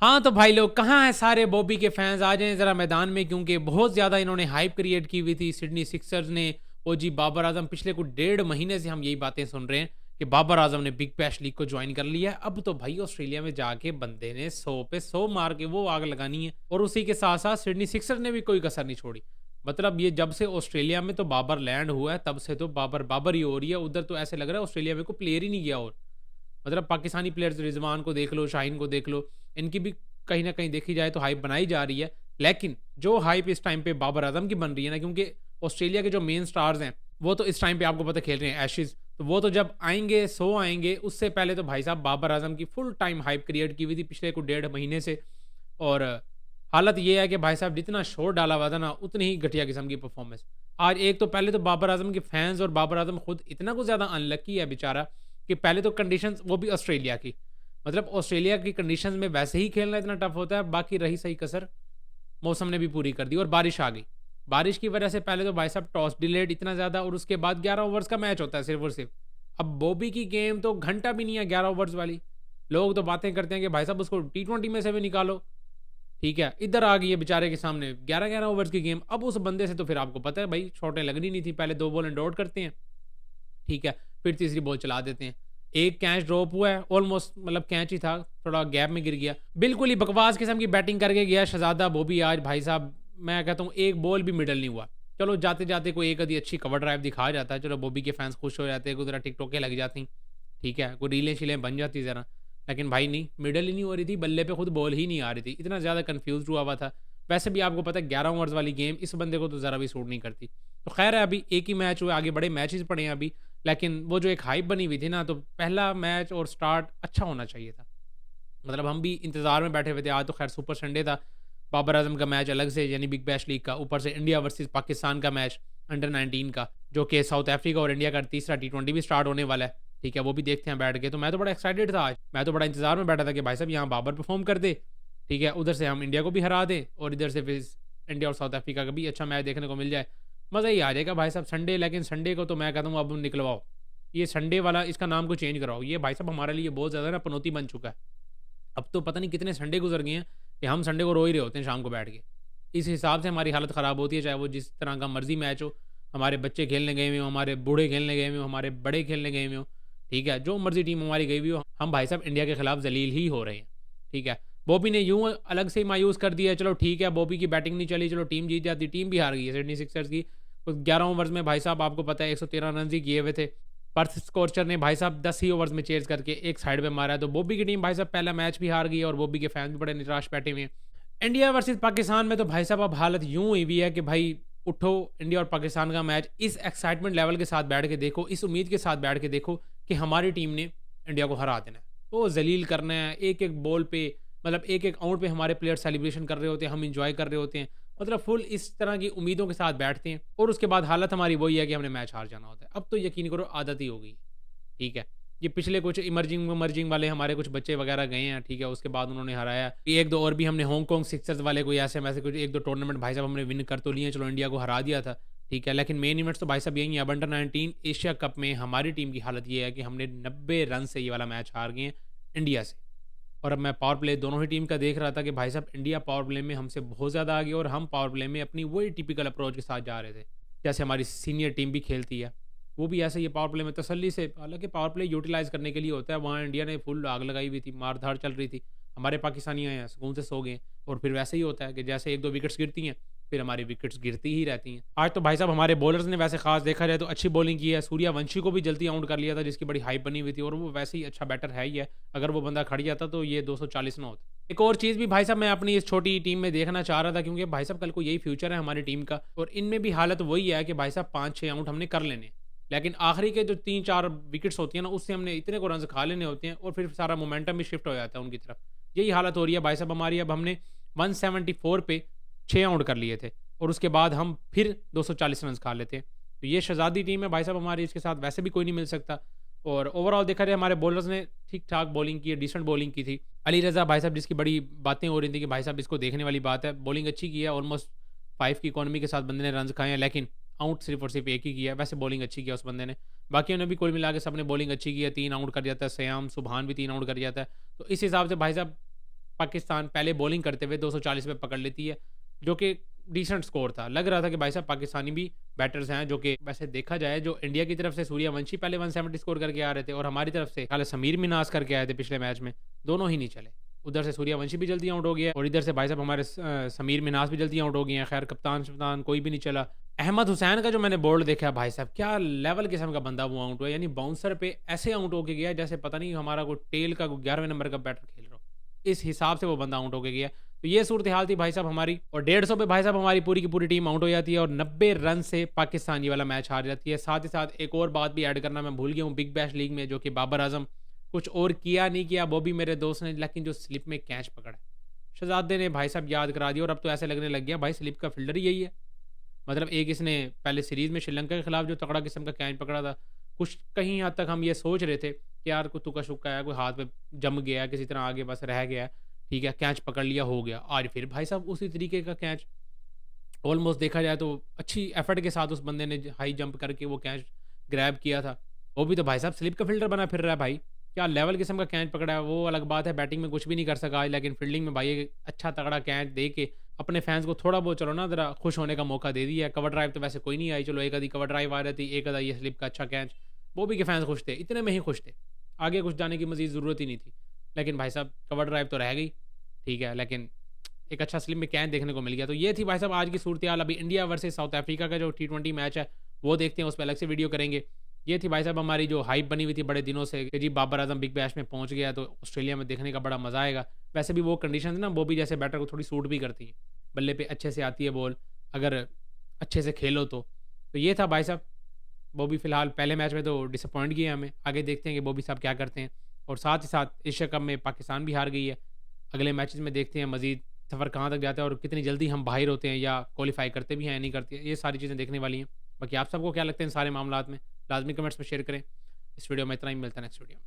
हाँ, तो भाई लोग कहाँ हैं सारे बॉबी के फैन्स? आ जाएँ ज़रा मैदान में, क्योंकि बहुत ज़्यादा इन्होंने हाइप क्रिएट की हुई थी सिडनी सिक्सर्स ने। ओजी बाबर आज़म, पिछले कुछ डेढ़ महीने से हम यही बातें सुन रहे हैं कि बाबर आज़म ने बिग बैश लीग को जॉइन कर लिया है। अब तो भाई ऑस्ट्रेलिया में जाके बंदे ने 100 पे 100 मार के वो आग लगानी है, और उसी के साथ-साथ सिडनी सिक्सर्स ने भी कोई कसर नहीं छोड़ी। मतलब ये जब से ऑस्ट्रेलिया में तो बाबर लैंड हुआ है, तब से तो बाबर बाबर ही हो रही है। उधर तो ऐसे लग रहा है ऑस्ट्रेलिया में कोई प्लेयर ही नहीं गया। और मतलब पाकिस्तानी प्लेयर्स रिजवान को देख लो, शाहीन को देख लो, इनकी भी कहीं न कहीं देखी जाए तो हाइप बनाई जा रही है। लेकिन जो हाइप इस टाइम पे बाबर आज़म की बन रही है ना, क्योंकि ऑस्ट्रेलिया के जो मेन स्टार्स हैं, वो तो इस टाइम पे आपको पता है खेल रहे हैं एशेज़। तो वो तो जब आएँगे, सो आएँगे, उससे पहले तो भाई साहब बाबर आज़म की फुल टाइम हाइप क्रिएट की हुई थी पिछले कुछ डेढ़ महीने से। और हालत ये है कि भाई साहब जितना शोर डाला हुआ था ना, उतनी ही घटिया किस्म की परफ़ॉर्मेंस। आज एक तो पहले तो बाबर आज़म के फैन्स और बाबर आज़म खुद इतना कुछ ज़्यादा अनलकी है बेचारा, कि पहले तो कंडीशंस वो भी ऑस्ट्रेलिया की। मतलब ऑस्ट्रेलिया की कंडीशंस में वैसे ही खेलना इतना टफ होता है, बाकी रही सही कसर मौसम ने भी पूरी कर दी और बारिश आ गई। बारिश की वजह से पहले तो भाई साहब टॉस डिलेड इतना ज़्यादा, और उसके बाद 11 ओवर्स का मैच होता है सिर्फ़ और सिर्फ़। अब बॉबी की गेम तो घंटा भी नहीं है 11 ओवर्स वाली। लोग तो बातें करते हैं कि भाई साहब उसको टी20 में से भी निकालो। ठीक है, इधर आ गई है बेचारे के सामने 11-11 ओवर्स की गेम। अब उस बंदे से तो फिर आपको पता है भाई शॉटें लगनी नहीं थी। पहले 2 बॉलें डॉट करते हैं, ठीक है, फिर तीसरी बॉल चला देते हैं। एक कैच ड्रॉप हुआ है, ऑलमोस्ट मतलब कैच ही था, थोड़ा गैप में गिर गया। बिल्कुल ही बकवास किस्म की बैटिंग करके गया शहजादा बॉबी आज भाई साहब। मैं कहता हूँ एक बॉल भी मिडल नहीं हुआ। चलो जाते-जाते कोई एक आधी अच्छी कवर ड्राइव दिखा जाता है, चलो बॉबी के फैन्स खुश हो जाते हैं, कोई ज़रा टिकटॉकें लग जाती, ठीक है, कोई रीलें-शीलें बन जाती ज़रा। लेकिन भाई नहीं, मिडल ही नहीं हो रही थी, बल्ले पे खुद बॉल ही नहीं आ रही थी। इतना ज़्यादा कन्फ्यूज़्ड हुआ हुआ था। वैसे भी आपको पता है 11 ओवर्स वाली गेम इस बंदे को तो ज़रा भी सूट नहीं करती। तो ख़ैर है, अभी एक ही मैच हुआ, आगे बड़े मैचेज़ पड़े हैं अभी। लेकिन वो जो एक हाइप बनी हुई थी ना, तो पहला मैच और स्टार्ट अच्छा होना चाहिए था। मतलब हम भी इंतज़ार में बैठे हुए थे। आज तो ख़ैर सुपर संडे था। बाबर आज़म का मैच अलग से, यानी बिग बैश लीग का, ऊपर से इंडिया वर्सेस पाकिस्तान का मैच अंडर 19 का, जो कि साउथ अफ्रीका और इंडिया का तीसरा टी20 भी स्टार्ट होने वाला है। ठीक है, वो भी देखते हैं बैठ के। तो मैं तो बड़ा एक्साइटेड था आज। मैं तो बड़ा इंतज़ार में बैठा था कि भाई साहब यहाँ बाबर परफ़ॉर्म कर दे, ठीक है, उधर से हम इंडिया को भी हरा दें और इधर से फिर इंडिया और साउथ अफ्रीका का भी अच्छा मैच देखने को मिल जाए। मज़ा ही आ जाएगा भाई साहब संडे। लेकिन संडे को तो मैं कहता हूँ अब निकलवाओ। ये संडे वाला इसका नाम को चेंज कराओ। ये भाई साहब हमारे लिए बहुत ज़्यादा ना पनौती बन चुका है। अब तो पता नहीं कितने संडे गुज़र गए हैं कि हम संडे को रो ही रहे होते हैं शाम को बैठ के। इस हिसाब से हमारी हालत ख़राब होती है, चाहे वो जिस तरह का मर्ज़ी मैच हो। हमारे बच्चे खेलने गए हुए हों, हमारे बूढ़े खेलने गए हुए हों, हमारे बड़े खेलने गए हुए हों, ठीक है? जो मर्ज़ी टीम हमारी गई हुई हो, हम भाई साहब इंडिया के खिलाफ ज़लील ही हो रहे हैं, ठीक है? बॉबी ने यूँ अलग से ही मायूस कर दिया है, चलो ठीक है, बॉबी की बैटिंग नहीं चली, चलो टीम जीत जाती, टीम भी हार गई है सिडनी सिक्सर्स की। तो 11 ओवर्स में भाई साहब आपको पता है 113 रन ही किए हुए थे। पर्थ स्कॉर्चर ने भाई साहब 10 ही ओवर्स में चेज़ करके एक साइड पे मारा है। तो बॉबी की टीम भाई साहब पहला मैच भी हार गई है और बॉबी के फैन्स भी बड़े निराश बैठे हुए हैं। इंडिया वर्सेस पाकिस्तान में तो भाई साहब अब हालत यूँ हुई हुई है कि भाई उठो, इंडिया और पाकिस्तान का मैच इस एक्साइटमेंट लेवल के साथ बैठ के देखो, इस उम्मीद के साथ बैठ के देखो कि हमारी टीम ने इंडिया को हरा देना है। तो ज़लील करना है, एक-एक बॉल पे, मतलब एक-एक आउट पे हमारे प्लेयर सेलिब्रेशन कर रहे होते हैं, हम एन्जॉय कर रहे होते हैं। मतलब फुल इस तरह की उम्मीदों के साथ बैठते हैं और उसके बाद हालत हमारी वही है कि हमने मैच हार जाना होता है। अब तो यकीन करो आदत ही हो गई, ठीक है। ये पिछले कुछ इमर्जिंग इमर्जिंग वाले हमारे कुछ बच्चे वगैरह गए हैं, ठीक है, उसके बाद उन्होंने हराया। 1-2 और भी हमने हांगकांग सिक्सर्स वाले कोई ऐसे-वैसे कुछ 1-2 टूर्नामेंट भाई साहब हमने विन कर तो लिए, चलो इंडिया को हरा दिया था, ठीक है। लेकिन मेन इवेंट्स तो भाई साहब यही है। अब अंडर 19 एशिया कप में हमारी टीम की हालत ये है कि हमने 90 रन से ये वाला मैच हार गए हैं इंडिया से। और अब मैं पावर प्ले दोनों ही टीम का देख रहा था कि भाई साहब इंडिया पावर प्ले में हमसे बहुत ज़्यादा आगे, और हम पावर प्ले में अपनी वही टिपिकल अप्रोच के साथ जा रहे थे, जैसे हमारी सीनियर टीम भी खेलती है। वो भी ऐसे ही पावर प्ले में तसल्ली से, हालांकि पावर प्ले यूटिलाइज करने के लिए होता है। वहाँ इंडिया ने फुल आग लगाई हुई थी, मार-धाड़ चल रही थी। हमारे पाकिस्तानी आए हैं, सुकून से सो गए, और फिर वैसे ही होता है कि जैसे 1-2 विकेट्स गिरती हैं, फिर हमारी विकेट्स गिरती ही रहती हैं। आज तो भाई साहब हमारे बॉलर्स ने वैसे खास देखा जाए तो अच्छी बॉलिंग की है। सूर्यवंशी को भी जल्दी आउट कर लिया था, जिसकी बड़ी हाइप बनी हुई थी, और वो वैसे ही अच्छा बैटर है ही है। अगर वो बंदा खड़ जाता तो ये 240 ना होते। एक और चीज़ भी भाई साहब मैं अपनी इस छोटी टीम में देखना चाह रहा था, क्योंकि भाई साहब कल को यही फ्यूचर है हमारी टीम का, और इनमें भी हालत वही है कि भाई साहब 5-6 आउट हमने कर लेने, लेकिन आखिरी के जो 3-4 विकेट्स होती हैं ना, उससे हमने इतने को रन्स खा लेने होते हैं, और फिर सारा मोमेंटम भी शिफ्ट हो जाता है उनकी तरफ। यही हालत हो रही है भाई साहब हमारी। अब हमने 174 पे 6 आउट कर लिए थे, और उसके बाद हम फिर 240 रन खा लेते हैं। तो ये शहजादी टीम है भाई साहब हमारी, इसके साथ वैसे भी कोई नहीं मिल सकता। और ओवरऑल देखा जाए हमारे बॉलर्स ने ठीक-ठाक बॉलिंग की है, डिसेंट बॉलिंग की थी। अली रज़ा भाई साहब, जिसकी बड़ी बातें हो रही थी कि भाई साहब इसको देखने वाली बात है, बॉलिंग अच्छी की है, ऑलमोस्ट 5 की इकॉनमी के साथ बंदे ने रन्स खाए हैं, लेकिन आउट सिर्फ और सिर्फ एक ही किया है। वैसे बॉलिंग अच्छी की है उस बंदे ने, बाकियों ने भी कुल मिला के सबने बॉलिंग अच्छी की है। 3 आउट कर जाता है, सयाम सुबहान भी 3 आउट कर जाता है। तो इस हिसाब से भाई साहब पाकिस्तान पहले बॉलिंग करते हुए 240 पे पकड़ लेती है, जो कि डिसेंट स्कोर था। लग रहा था कि भाई साहब पाकिस्तानी भी बैटर्स हैं, जो कि वैसे देखा जाए जो इंडिया की तरफ से सूर्यवंशी पहले 170 स्कोर करके आ रहे थे और हमारी तरफ से कल समीर मिनास करके आए थे पिछले मैच में, दोनों ही नहीं चले। उधर से सूर्यवंशी भी जल्दी आउट हो गया और इधर से भाई साहब हमारे समीर मिनास भी जल्दी आउट हो गए हैं। खैर कप्तान कोई भी नहीं चला। अहमद हुसैन का जो मैंने बोल्ड देखा भाई साहब, क्या लेवल किस्म का बंदा वो आउट हुआ, यानी बाउंसर पे ऐसे आउट होके गया जैसे पता नहीं हमारा कोई टेल का 11वें नंबर का बैटर खेल रहा हो, इस हिसाब से वो बंदा आउट होके गया। तो ये सूरत हाल थी भाई साहब हमारी, और 150 पे भाई साहब हमारी पूरी की पूरी टीम आउट हो जाती है और 90 रन से पाकिस्तान ये वाला मैच हार जाती है। साथ ही साथ एक और बात भी ऐड करना मैं भूल गया हूँ बिग बैश लीग में, जो कि बाबर आजम कुछ और किया नहीं किया वो भी मेरे दोस्त ने, लेकिन जो स्लिप में कैच पकड़ा शहजादे ने भाई साहब याद करा दिया। और अब तो ऐसे लगने लग गया भाई स्लिप का फील्डर ही यही है। मतलब एक इसने पहले सीरीज में श्रीलंका के खिलाफ जो तगड़ा किस्म का कैच पकड़ा था, कुछ कहीं हद तक हम ये सोच रहे थे कि यार कोई तुक्का शुक्का है, कोई हाथ पे जम गया किसी तरह आगे बस रह गया, ठीक है कैच पकड़ लिया हो गया। आज फिर भाई साहब उसी तरीके का कैच, ऑलमोस्ट देखा जाए तो अच्छी एफर्ट के साथ उस बंदे ने हाई जंप करके वो कैच ग्रैब किया था। वो भी तो भाई साहब स्लिप का फील्डर बना फिर रहा है भाई, क्या लेवल किस्म का कैच पकड़ा है। वो अलग बात है बैटिंग में कुछ भी नहीं कर सका आज, लेकिन फील्डिंग में भाई एक अच्छा तगड़ा कैच दे के अपने फैंस को थोड़ा बहुत चलो ना ज़रा खुश होने का मौका दे दिया। कवर ड्राइव तो वैसे कोई नहीं आई, चलो एक आधी कवर ड्राइव आ रही थी, एक आधा ये स्लिप का अच्छा कैच, वो भी के फैंस खुश थे, इतने में ही खुश थे, आगे कुछ जाने की मजीद ज़रूरत ही नहीं थी। लेकिन भाई साहब कवर ड्राइव तो रह गई, ठीक है, लेकिन एक अच्छा स्लिप में कैच देखने को मिल गया। तो ये थी भाई साहब आज की सूरत हाल। अभी इंडिया वर्सेस साउथ अफ्रीका का जो T20 मैच है वो देखते हैं, उस पर अलग से वीडियो करेंगे। ये थी भाई साहब हमारी जो हाइप बनी हुई थी बड़े दिनों से कि जी बाबर आजम बिग बैश में पहुंच गया तो ऑस्ट्रेलिया में देखने का बड़ा मजा आएगा। वैसे भी वो कंडीशन ना वो भी जैसे बैटर को थोड़ी सूट भी करती हैं, बल्ले पे अच्छे से आती है बॉल अगर अच्छे से खेलो तो ये था भाई साहब। बॉबी फिलहाल पहले मैच में तो डिसअपॉइंट किया हमें, आगे देखते हैं कि बॉबी साहब क्या करते हैं। और साथ ही साथ एशिया कप में पाकिस्तान भी हार गई है। अगले मैचेस में देखते हैं मजीद सफ़र कहाँ तक जाता है और कितनी जल्दी हम बाहर होते हैं या क्वालिफाई करते भी हैं या नहीं करते, ये सारी चीज़ें देखने वाली हैं। बाकी आप सबको क्या लगता है इन सारे मामलात में, लाजमी कमेंट्स में शेयर करें। इस वीडियो में इतना ही, मिलता है नेक्स्ट वीडियो में।